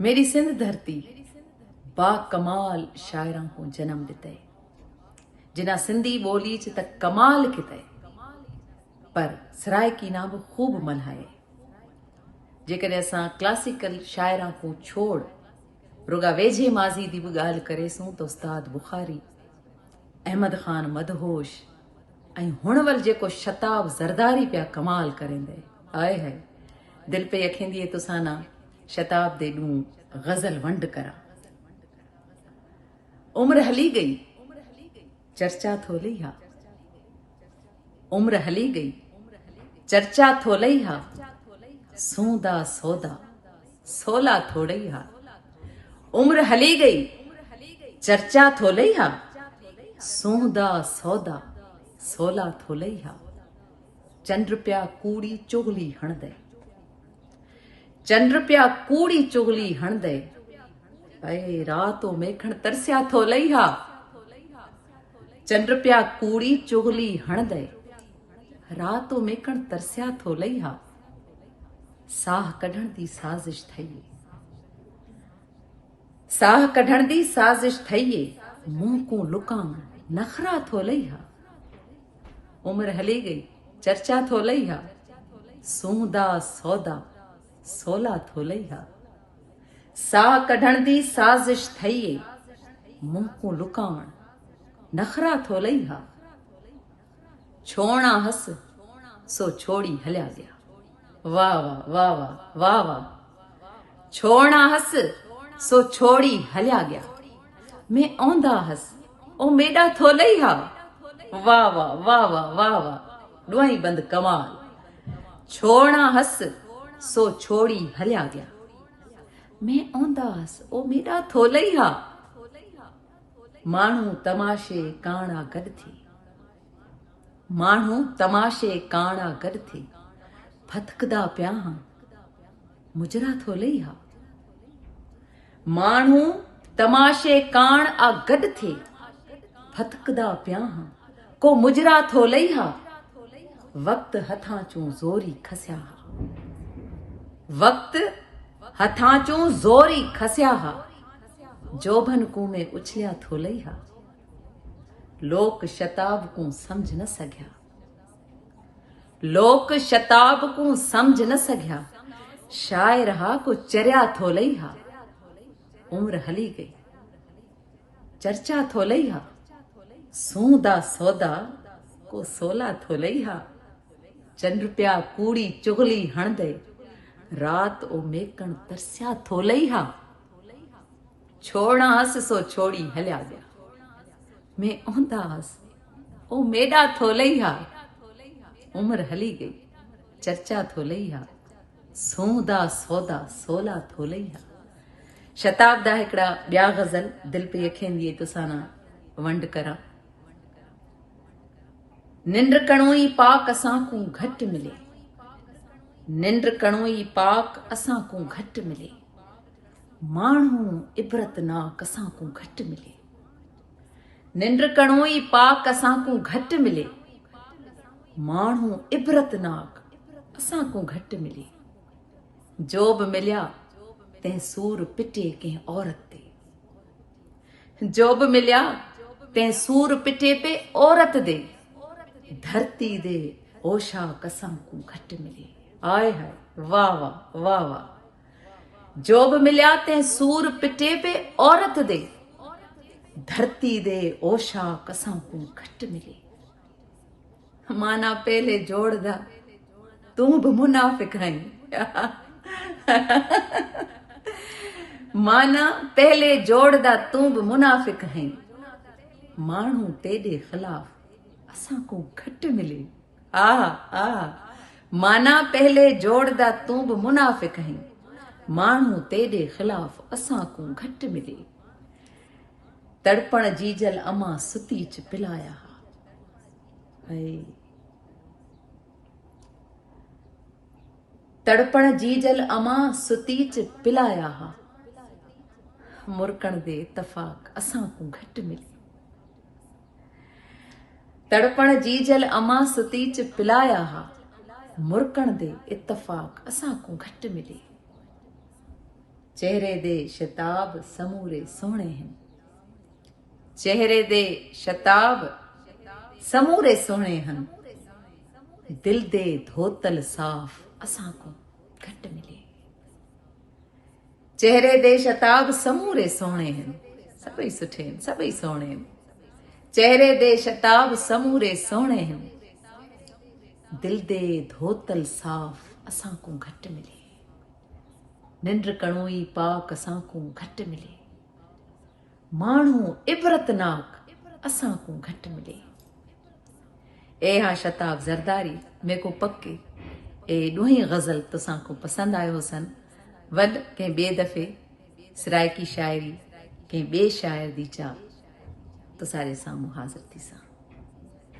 मेरी सिंध धरती बाकमाल शायरां को जन्म दिते, जिना सिंधी बोली च त कमाल किते, पर सराइकी ना बि खूब मल्हाए। जेकॾहिं असां क्लासिकल शायरां को छोड़ रुगा वेझे माज़ी दी बि ॻाल्हि करेसूं त उस्ताद बुखारी, अहमद ख़ान मदहोश ऐं हुणवल जेको शताब ज़रदारी पिया कमाल करेंदे, आए है दिल पे यखेंदी तुसाना शताब दे ॾूं गज़ल वंड करा। उम्र हली गई चर्चा थोली हा, उम्र हली गई चर्चा थोलई हा, सूंदा सौदा सोला थोड़ई हा। उम्र हली गई चर्चा थोलई हा, सूंदा सौदा सोला थोलई हा। चंद्र प्या कूड़ी चुगली हणदे, चंद्र प्या कूड़ी चुगली हणदे, अरे रातो मेखण तरसिया थोलई हा। चंद्र प्या कूड़ी चुगली हणदे, रातो मेखण तरसिया थोलई हा। साह कढण दी साजिश थईए, साह कढण दी साजिश थईए, मुंह को लुकाम नखरा थोलई हा। उम्र हली गई चर्चा थोलई हा, सूंदा सौदा सोला थोलई हा। साह कढण दी साजिश थईए, मुंह को लुकावण नखरा थोलई हा। छोणा हस सो छोड़ी हलिया गया, वाह वाह वाह वाह वाह वाह। छोणा हस सो छोड़ी हलिया गया, मैं औंदा हस ओ मेडा थोलई हा। वाह वाह वाह वाह वाह वाह, डुआई बंद कमाल। छोणा हस सो छोड़ी हलिया गया, मैं औंदा हस ओ मेडा थोलई हा। माण्हू तमाशे काणा गॾ थी, माण्हू तमाशे काणा गॾ थी फतकदा पिया हा, मुजरा थोलई हा। माण्हू तमाशे काण आ गॾ थी फतकदा पिया हा, को मुजरा थोलई हा। वक्त हथां चूं ज़ोरी खसिया हा, वक्त हथां चूं ज़ोरी खसिया हा, जोभन को में उछलिया थोलई हा। लोक शताब को समझ न सघिया, लोक शताब को समझ न सघिया, शायर हा को चरिया थोलई हा। उम्र हली गई चर्चा थोलई हा, सूंदा सौदा को सोला थोलई हा। चंद्र प्या कूड़ी चुगली हणदे, रात ओ मेकण तरसिया थोलई हा। छोणा हस सो छोड़ी हलिया गया, मैं औंदा हस ओ मेडा थोलई हा। उम्र हली गई चर्चा थोलई हा, सूंदा सौदा सोला थोलई हा। शताब दा हिकड़ा ॿिया गज़ल दिल पे यखेंदी तुसाना वंड करा। निंड कणोई पाक असां को घट मिले, निंड कणोई पाक असां को घट मिले, माण्हू इबरतनाक असां को घट मिले। निंड कणोई पाक असां को घट मिले, माण्हू इबरतनाक असां को घट मिले। जो बि मिलिया तंहिं सूर पिटे कंहिं औरत ते, जो बि मिलिया तंहिं सूर पिटे पे औरत दे, धरती दे ओशा कसां को घट मिले। आए हाय वाह वाह वाह वाह। जो बि मिलिया तंहिं सूर पिटे पे औरत दे, धरती दे ओशा कसां को घट मिले। माना पहले जोड़दा तू बि मुनाफिक हईं, माना पहले जोड़दा तू बि मुनाफिक हईं, माण्हू तेरे खिलाफ असां को घट मिले। आह आह, माना पहले जोड़दा तू बि मुनाफिक हईं, माण्हू तेरे खिलाफ असां को घट मिले। तड़पण जीजल अमां सुती च पिलाया हा, तड़पण जीजल अमां सुती च पिलाया हा, मुरकण दे इत्तफाक असां को घट मिले। तड़पण जीजल अमां सुती च पिलाया हा, मुरकण दे इत्तफाक असां को घट मिले। चेहरे दे शताब समूरे सोहणे हैं, चेहरे दे शताब समूरे सोहणे हन, दिल दे धोतल साफ असां को घट मिले। चेहरे दे शताब समूरे सोहणे आहिनि, सभई सुठे आहिनि, सभई सोहणे आहिनि। चेहरे दे शताब समूरे सोहणे आहिनि, दिल दे धोतल साफ असां को घट मिले। निंड कणोई पाक असां को घट मिले, माण्हू इबरतनाक असां को घट मिले। ए हा शताब ज़रदारी मेरे को पक्के ए ॾोही गज़ल तोसां को पसंदि आयो हुसन। वॾ कंहिं ॿिए दफ़े सिराइकी शाइरी कंहिं ॿिए शाइर दी चाह तो सारे साम्हूं हाज़िर थी सां।